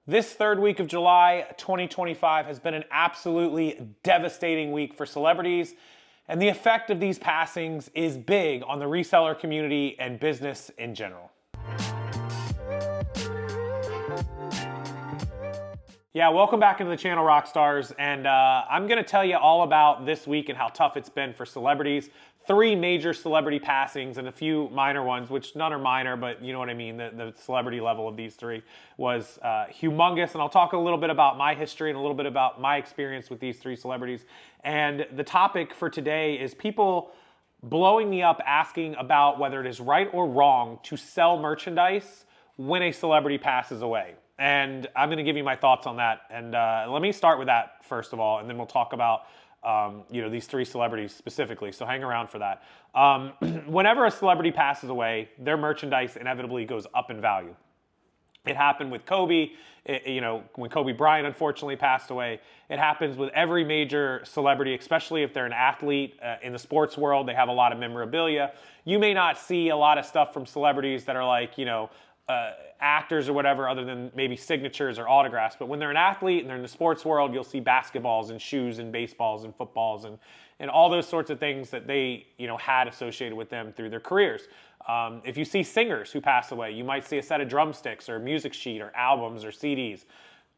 This third week of July 2025 has been an absolutely devastating week for celebrities, and the effect of these passings is big on the reseller community and business in general. Yeah, welcome back into the channel, Rockstars, and I'm going to tell you all about this week and how tough it's been for celebrities. 3 major celebrity passings and a few minor ones, which none are minor, but you know what I mean. The celebrity level of these 3 was humongous, and I'll talk a little bit about my history and a little bit about my experience with these 3 celebrities. And the topic for today is people blowing me up asking about whether it is right or wrong to sell merchandise when a celebrity passes away. And I'm going to give you my thoughts on that. And let me start with that first of all, and then we'll talk about these 3 celebrities specifically. So hang around for that. Whenever a celebrity passes away, their merchandise inevitably goes up in value. It happened with Kobe, when Kobe Bryant unfortunately passed away. It happens with every major celebrity, especially if they're an athlete in the sports world. They have a lot of memorabilia. You may not see a lot of stuff from celebrities that are like, actors or whatever, other than maybe signatures or autographs. But when they're an athlete and they're in the sports world, you'll see basketballs and shoes and baseballs and footballs and all those sorts of things that they had associated with them through their careers. If you see singers who pass away, you might see a set of drumsticks or a music sheet or albums or CDs,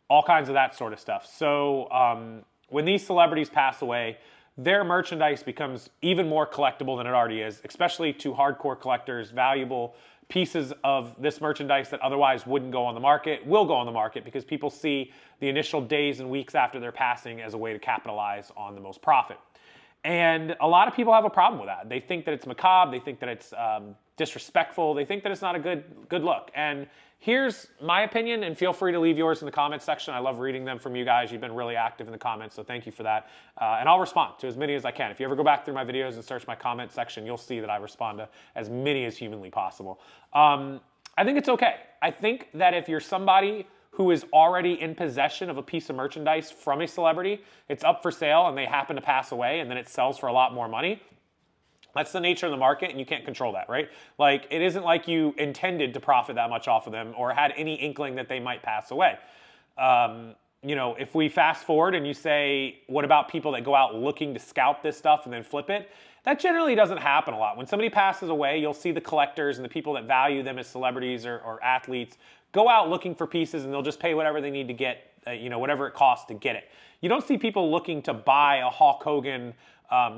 all kinds of that sort of stuff. So when these celebrities pass away, their merchandise becomes even more collectible than it already is, especially to hardcore collectors. Valuable pieces of this merchandise that otherwise wouldn't go on the market will go on the market because people see the initial days and weeks after their passing as a way to capitalize on the most profit. And a lot of people have a problem with that. They think that it's macabre. They think that it's disrespectful. They think that it's not a good look. And here's my opinion, and feel free to leave yours in the comments section. I love reading them from you guys. You've been really active in the comments, so thank you for that. And I'll respond to as many as I can. If you ever go back through my videos and search my comment section, you'll see that I respond to as many as humanly possible. I think it's okay. I think that if you're somebody who is already in possession of a piece of merchandise from a celebrity, it's up for sale and they happen to pass away and then it sells for a lot more money, that's the nature of the market and you can't control that, right? Like, it isn't like you intended to profit that much off of them or had any inkling that they might pass away. If we fast forward and you say, what about people that go out looking to scalp this stuff and then flip it? That generally doesn't happen a lot. When somebody passes away, you'll see the collectors and the people that value them as celebrities or athletes go out looking for pieces and they'll just pay whatever they need to get, whatever it costs to get it. You don't see people looking to buy a Hulk Hogan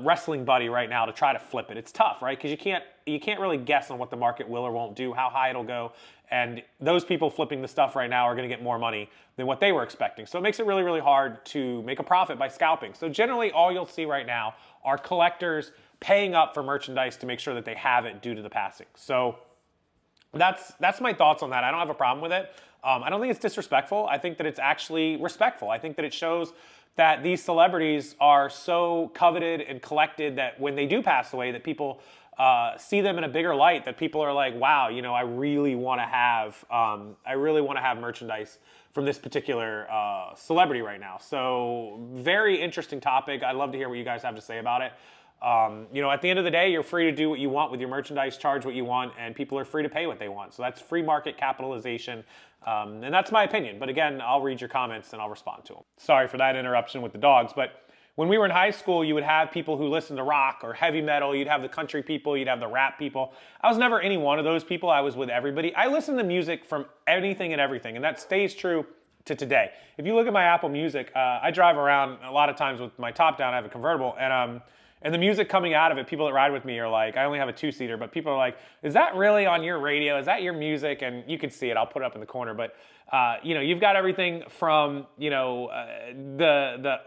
wrestling buddy right now to try to flip it. It's tough, right? Because you can't really guess on what the market will or won't do, how high it'll go. And those people flipping the stuff right now are going to get more money than what they were expecting. So it makes it really, really hard to make a profit by scalping. So generally all you'll see right now are collectors paying up for merchandise to make sure that they have it due to the passing. So that's my thoughts on that. I don't have a problem with it. I don't think it's disrespectful. I think that it's actually respectful. I think that it shows that these celebrities are so coveted and collected that when they do pass away, that people see them in a bigger light, that people are like, wow, I really want to have merchandise from this particular celebrity right now. So very interesting topic. I'd love to hear what you guys have to say about it. At the end of the day, you're free to do what you want with your merchandise, charge what you want, and people are free to pay what they want. So that's free market capitalization, and that's my opinion. But again, I'll read your comments and I'll respond to them. Sorry for that interruption with the dogs, but when we were in high school, you would have people who listened to rock or heavy metal. You'd have the country people. You'd have the rap people. I was never any one of those people. I was with everybody. I listen to music from anything and everything, and that stays true to today. If you look at my Apple Music, I drive around a lot of times with my top down. I have a convertible, and the music coming out of it, people that ride with me are like, I only have a 2-seater, but people are like, is that really on your radio? Is that your music? And you can see it. I'll put it up in the corner. But, you've got everything from, the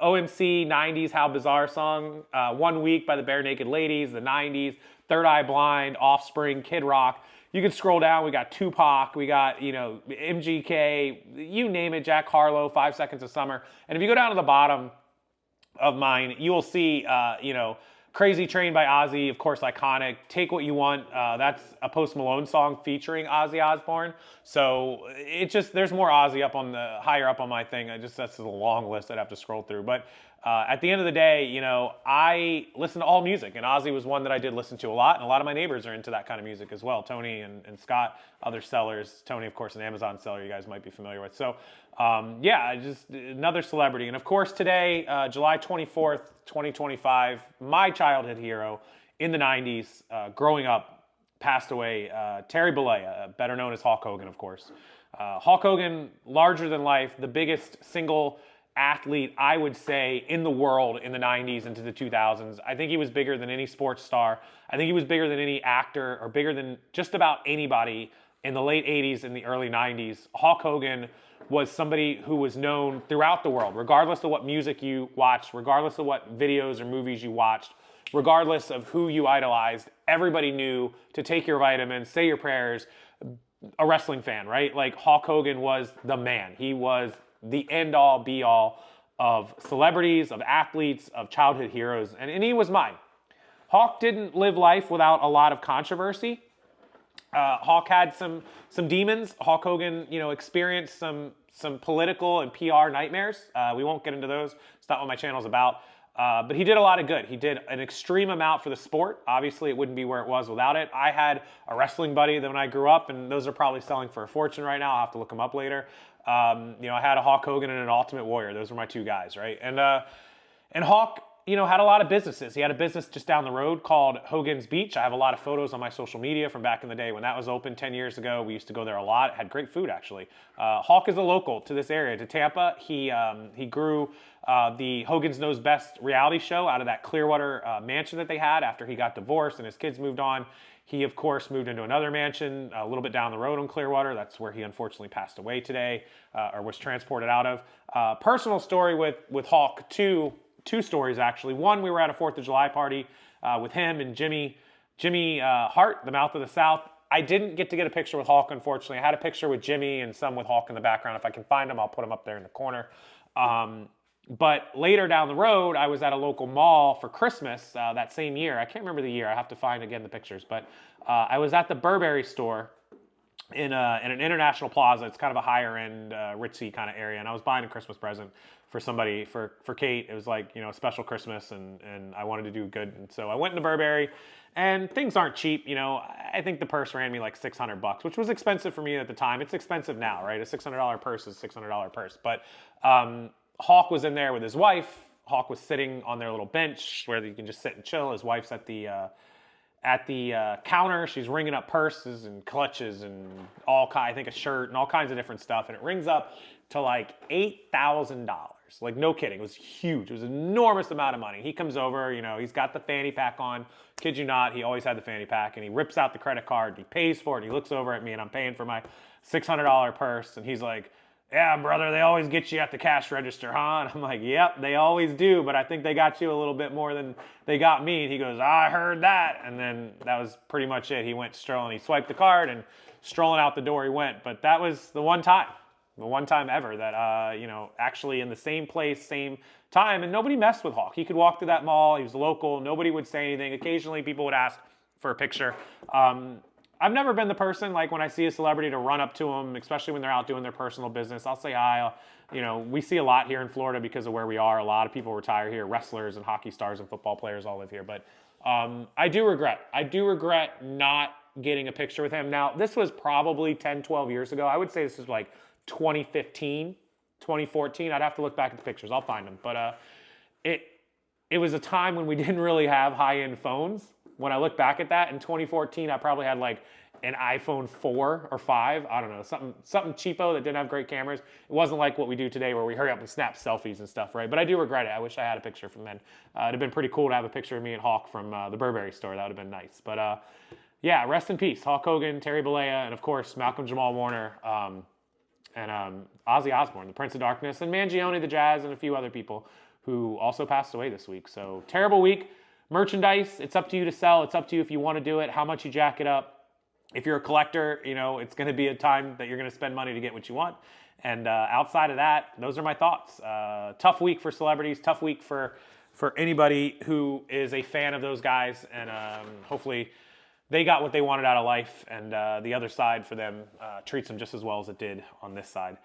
OMC 90s How Bizarre song, 1 Week by the Bare Naked Ladies, the 90s, Third Eye Blind, Offspring, Kid Rock. You can scroll down. We got Tupac. We got, MGK, you name it, Jack Harlow, 5 Seconds of Summer. And if you go down to the bottom of mine, you will see, Crazy Train by Ozzy, of course, iconic. Take What You Want, that's a Post Malone song featuring Ozzy Osbourne. So there's more Ozzy higher up on my thing. That's a long list I'd have to scroll through. But At the end of the day, you know, I listen to all music, and Ozzy was one that I did listen to a lot, and a lot of my neighbors are into that kind of music as well. Tony and Scott, other sellers. Tony, of course, an Amazon seller you guys might be familiar with. So, yeah, just another celebrity. And of course, today, July 24th, 2025, my childhood hero in the 90s, growing up, passed away, Terry Bollea, better known as Hulk Hogan, of course. Hulk Hogan, larger than life, the biggest single athlete, I would say, in the world in the 90s into the 2000s. I think he was bigger than any sports star. I think he was bigger than any actor or bigger than just about anybody in the late 80s and the early 90s. Hulk Hogan was somebody who was known throughout the world, regardless of what music you watched, regardless of what videos or movies you watched, regardless of who you idolized. Everybody knew to take your vitamins, say your prayers. A wrestling fan, right? Like Hulk Hogan was the man. He was the end-all, be-all of celebrities, of athletes, of childhood heroes, and he was mine. Hulk didn't live life without a lot of controversy. Hulk had some demons. Hulk Hogan, you know, experienced some political and PR nightmares. We won't get into those. It's not what my channel's about. But he did a lot of good. He did an extreme amount for the sport. Obviously, it wouldn't be where it was without it. I had a wrestling buddy that when I grew up, and those are probably selling for a fortune right now. I'll have to look them up later. You know, I had a Hulk Hogan and an Ultimate Warrior. Those were my two guys, right? And Hulk, you know, had a lot of businesses. He had a business just down the road called Hogan's Beach. I have a lot of photos on my social media from back in the day when that was open 10 years ago. We used to go there a lot. It had great food, actually. Hulk is a local to this area, to Tampa. He grew the Hogan's Knows Best reality show out of that Clearwater mansion that they had after he got divorced and his kids moved on. He, of course, moved into another mansion a little bit down the road on Clearwater. That's where he unfortunately passed away today, or was transported out of. Personal story with Hulk, two stories, actually. One, we were at a 4th of July party with him and Jimmy Hart, the Mouth of the South. I didn't get a picture with Hulk, unfortunately. I had a picture with Jimmy and some with Hulk in the background. If I can find them, I'll put them up there in the corner. But later down the road, I was at a local mall for Christmas that same year. I can't remember the year. I have to find, again, the pictures. But I was at the Burberry store in an international plaza. It's kind of a higher-end, ritzy kind of area. And I was buying a Christmas present for somebody, for Kate. It was like, you know, a special Christmas, and I wanted to do good. And so I went into Burberry, and things aren't cheap. You know, I think the purse ran me like $600, which was expensive for me at the time. It's expensive now, right? A $600 purse is a $600 purse. But Hulk was in there with his wife. Hulk was sitting on their little bench where you can just sit and chill. His wife's at the counter. She's ringing up purses and clutches and I think a shirt and all kinds of different stuff. And it rings up to like $8,000. Like, no kidding. It was huge. It was an enormous amount of money. He comes over, you know, he's got the fanny pack on. Kid you not, he always had the fanny pack. And he rips out the credit card. He pays for it. And he looks over at me, and I'm paying for my $600 purse. And he's like, "Yeah, brother, they always get you at the cash register, huh?" And I'm like, "Yep, they always do, but I think they got you a little bit more than they got me." And he goes, "I heard that." And then that was pretty much it. He went strolling. He swiped the card, and strolling out the door he went. But that was the one time ever that, you know, actually in the same place, same time, and nobody messed with Hulk. He could walk through that mall. He was local. Nobody would say anything. Occasionally, people would ask for a picture. I've never been the person, like, when I see a celebrity, to run up to them, especially when they're out doing their personal business. I'll say hi. You know, we see a lot here in Florida because of where we are. A lot of people retire here. Wrestlers and hockey stars and football players all live here. But I do regret not getting a picture with him. Now, this was probably 10, 12 years ago. I would say this was like 2015, 2014. I'd have to look back at the pictures. I'll find them. But it was a time when we didn't really have high-end phones. When I look back at that, in 2014, I probably had like an iPhone 4 or 5. I don't know, something cheapo that didn't have great cameras. It wasn't like what we do today where we hurry up and snap selfies and stuff, right? But I do regret it. I wish I had a picture from then. It'd have been pretty cool to have a picture of me and Hulk from the Burberry store. That would have been nice. But yeah, rest in peace, Hulk Hogan, Terry Bollea, and of course, Malcolm Jamal Warner, and Ozzy Osbourne, the Prince of Darkness, and Mangione the Jazz, and a few other people who also passed away this week. So, terrible week. Merchandise, it's up to you to sell. It's up to you if you want to do it, how much you jack it up. If you're a collector, you know, it's going to be a time that you're going to spend money to get what you want. And outside of that, those are my thoughts. Tough week for celebrities, tough week for anybody who is a fan of those guys. And hopefully they got what they wanted out of life, and the other side for them treats them just as well as it did on this side.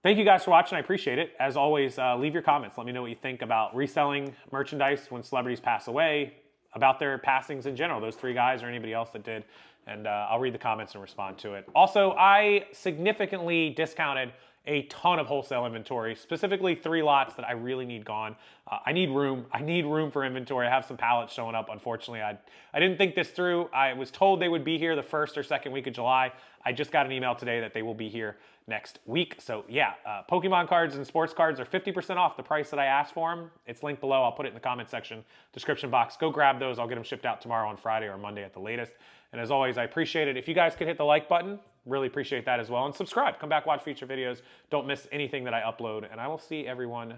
Thank you guys for watching. I appreciate it. As always, leave your comments. Let me know what you think about reselling merchandise when celebrities pass away, about their passings in general, those 3 guys or anybody else that did. And I'll read the comments and respond to it. Also, I significantly discounted a ton of wholesale inventory, specifically 3 lots that I really need gone. I need room. I need room for inventory. I have some pallets showing up. Unfortunately, I didn't think this through. I was told they would be here the 1st or 2nd week of July. I just got an email today that they will be here next week. So yeah, Pokemon cards and sports cards are 50% off the price that I asked for them. It's linked below. I'll put it in the comment section, description box. Go grab those. I'll get them shipped out tomorrow on Friday or Monday at the latest. And as always, I appreciate it. If you guys could hit the like button, really appreciate that as well. And subscribe. Come back, watch future videos. Don't miss anything that I upload. And I will see everyone